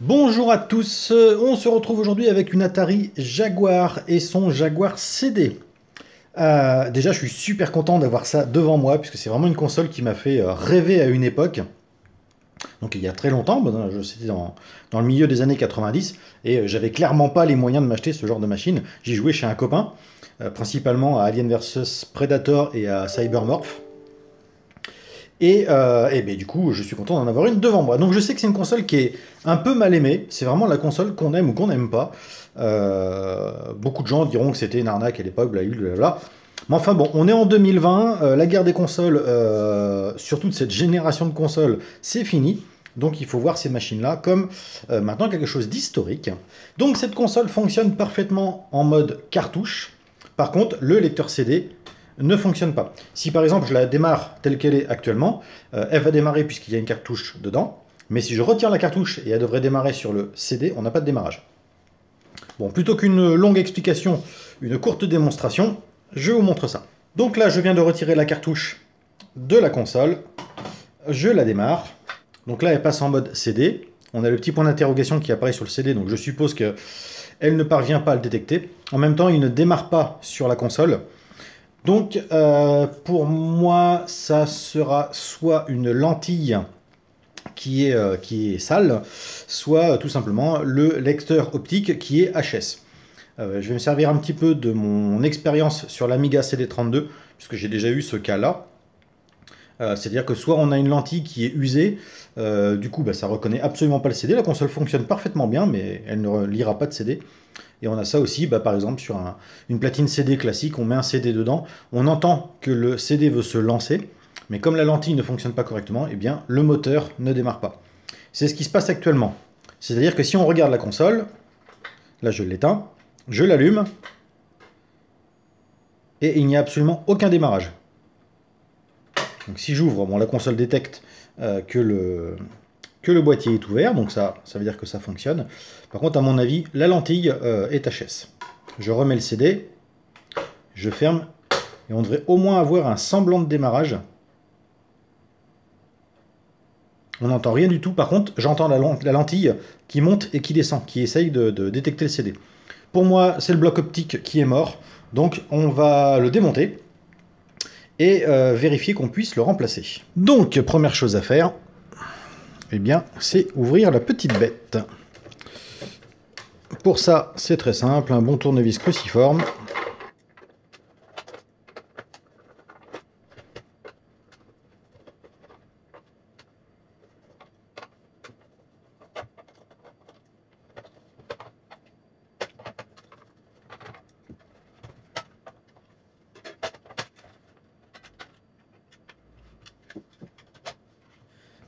Bonjour à tous, on se retrouve aujourd'hui avec une Atari Jaguar et son Jaguar CD. Déjà, je suis super content d'avoir ça devant moi, puisque c'est vraiment une console qui m'a fait rêver à une époque. Donc il y a très longtemps, c'était dans le milieu des années 90, et j'avais clairement pas les moyens de m'acheter ce genre de machine. J'y jouais chez un copain, principalement à Alien vs Predator et à Cybermorph. Et ben, du coup, je suis content d'en avoir une devant moi. Donc je sais que c'est une console qui est un peu mal aimée. C'est vraiment la console qu'on aime ou qu'on n'aime pas. Beaucoup de gens diront que c'était une arnaque à l'époque, blablabla. Mais enfin bon, on est en 2020. La guerre des consoles, surtout de cette génération de consoles, c'est fini. Donc il faut voir ces machines-là comme maintenant quelque chose d'historique. Donc cette console fonctionne parfaitement en mode cartouche. Par contre, le lecteur CD ne fonctionne pas. Si par exemple je la démarre telle qu'elle est actuellement, elle va démarrer puisqu'il y a une cartouche dedans, mais si je retire la cartouche et elle devrait démarrer sur le CD, on n'a pas de démarrage. Bon, plutôt qu'une longue explication, une courte démonstration, je vous montre ça. Donc là, je viens de retirer la cartouche de la console, je la démarre, donc là elle passe en mode CD, on a le petit point d'interrogation qui apparaît sur le CD, donc je suppose qu'elle ne parvient pas à le détecter. En même temps, il ne démarre pas sur la console. Donc, pour moi, ça sera soit une lentille qui est sale, soit tout simplement le lecteur optique qui est HS. Je vais me servir un petit peu de mon expérience sur l'Amiga CD32, puisque j'ai déjà eu ce cas-là. C'est-à-dire que soit on a une lentille qui est usée, du coup ça reconnaît absolument pas le CD, la console fonctionne parfaitement bien, mais elle ne lira pas de CD. Et on a ça aussi, par exemple, sur une platine CD classique, on met un CD dedans, on entend que le CD veut se lancer, mais comme la lentille ne fonctionne pas correctement, eh bien, le moteur ne démarre pas. C'est ce qui se passe actuellement. C'est-à-dire que si on regarde la console, là je l'éteins, je l'allume, et il n'y a absolument aucun démarrage. Donc si j'ouvre, bon, la console détecte que le boîtier est ouvert, donc ça veut dire que ça fonctionne. Par contre, à mon avis, la lentille est HS. Je remets le CD, je ferme, et on devrait au moins avoir un semblant de démarrage. On n'entend rien du tout. Par contre, j'entends la lentille qui monte et qui descend, qui essaye de détecter le CD. Pour moi, c'est le bloc optique qui est mort, donc on va le démonter et vérifier qu'on puisse le remplacer. Donc, première chose à faire, eh bien, c'est ouvrir la petite bête. Pour ça, c'est très simple, un bon tournevis cruciforme.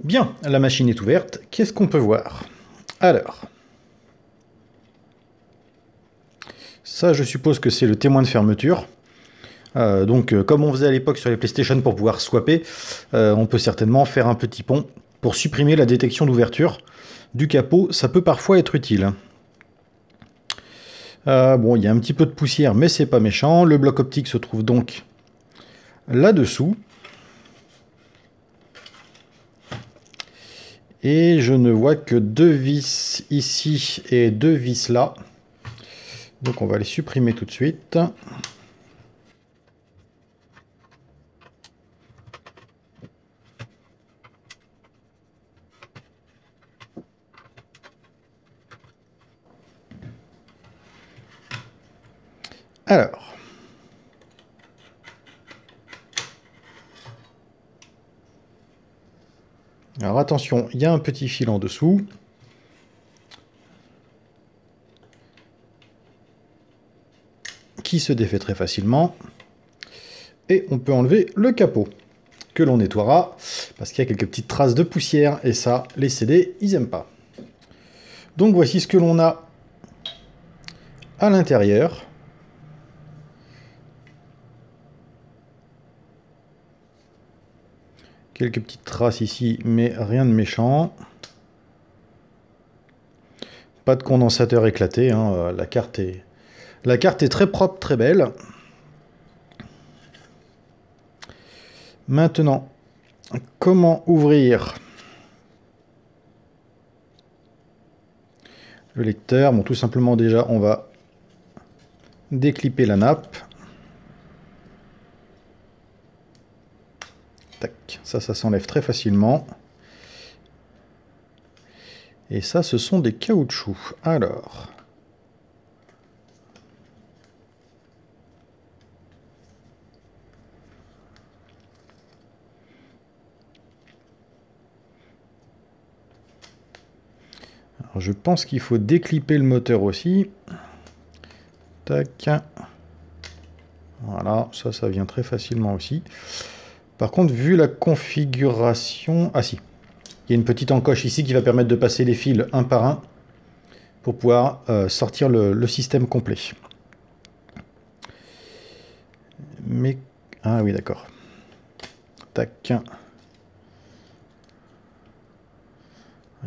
Bien, la machine est ouverte. Qu'est-ce qu'on peut voir? Alors, ça, je suppose que c'est le témoin de fermeture. Donc, comme on faisait à l'époque sur les PlayStation pour pouvoir swapper, on peut certainement faire un petit pont pour supprimer la détection d'ouverture du capot. Ça peut parfois être utile. Bon, il y a un petit peu de poussière, mais c'est pas méchant. Le bloc optique se trouve donc là-dessous. Et je ne vois que deux vis ici et deux vis là. Donc on va les supprimer tout de suite. Alors attention, il y a un petit fil en dessous. Qui se défait très facilement. Et on peut enlever le capot, que l'on nettoiera, parce qu'il y a quelques petites traces de poussière, et ça, les CD, ils aiment pas. Donc voici ce que l'on a à l'intérieur. Quelques petites traces ici, mais rien de méchant. Pas de condensateur éclaté, hein. La carte est très propre, très belle. Maintenant, comment ouvrir le lecteur. Bon, tout simplement déjà, on va déclipper la nappe. Tac, ça s'enlève très facilement. Et ça, ce sont des caoutchoucs. Alors... Alors, je pense qu'il faut déclipper le moteur aussi. Tac. Voilà, ça vient très facilement aussi. Par contre, vu la configuration... Ah si, il y a une petite encoche ici qui va permettre de passer les fils un par un pour pouvoir sortir le système complet. Mais... Ah oui, d'accord. Tac.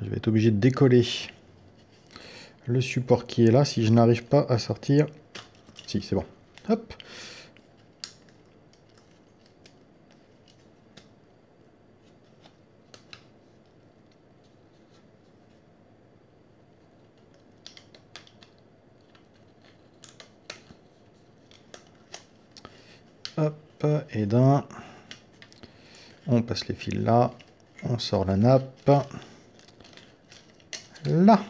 Je vais être obligé de décoller le support qui est là si je n'arrive pas à sortir. Si, c'est bon. Hop. Hop, et d'un. On passe les fils là. On sort la nappe. Là.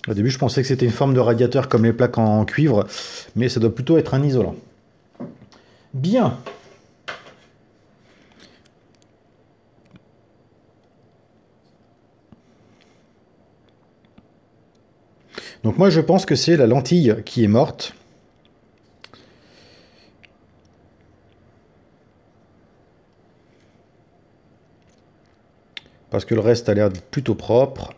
Au début, je pensais que c'était une forme de radiateur comme les plaques en cuivre, mais ça doit plutôt être un isolant. Bien. Donc moi, je pense que c'est la lentille qui est morte. Parce que le reste a l'air plutôt propre.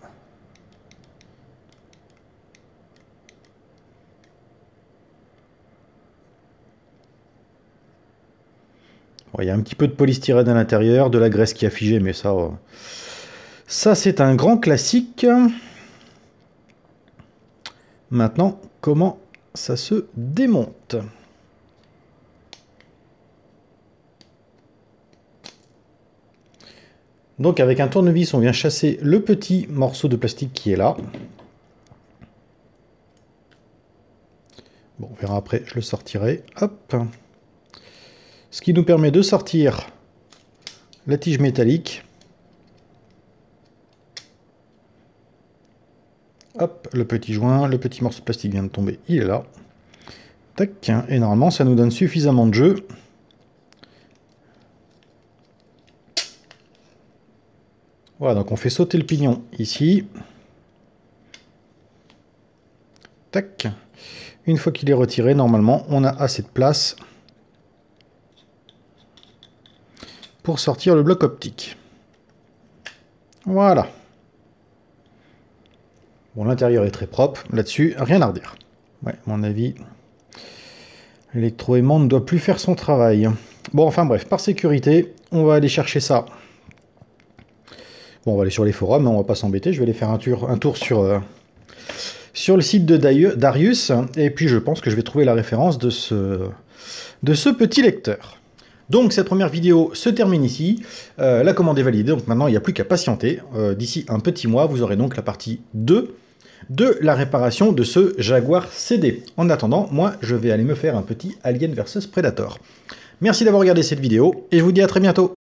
Bon, il y a un petit peu de polystyrène à l'intérieur, de la graisse qui a figé, mais ça c'est un grand classique. Maintenant, comment ça se démonte ? Donc avec un tournevis, on vient chasser le petit morceau de plastique qui est là. Bon, on verra après, je le sortirai. Hop. Ce qui nous permet de sortir la tige métallique. Hop, le petit joint, le petit morceau de plastique vient de tomber, il est là. Tac, et normalement ça nous donne suffisamment de jeu. Voilà, donc on fait sauter le pignon ici. Tac. Une fois qu'il est retiré, normalement, on a assez de place pour sortir le bloc optique. Voilà. Bon, l'intérieur est très propre. Là-dessus, rien à redire. Ouais, à mon avis, l'électroaimant ne doit plus faire son travail. Bon, enfin bref, par sécurité, on va aller chercher ça. Bon, on va aller sur les forums, on va pas s'embêter. Je vais aller faire un tour sur le site de Darius. Et puis, je pense que je vais trouver la référence de ce petit lecteur. Donc, cette première vidéo se termine ici. La commande est validée, donc maintenant, il n'y a plus qu'à patienter. D'ici un petit mois, vous aurez donc la partie 2 de la réparation de ce Jaguar CD. En attendant, moi, je vais aller me faire un petit Alien vs Predator. Merci d'avoir regardé cette vidéo, et je vous dis à très bientôt.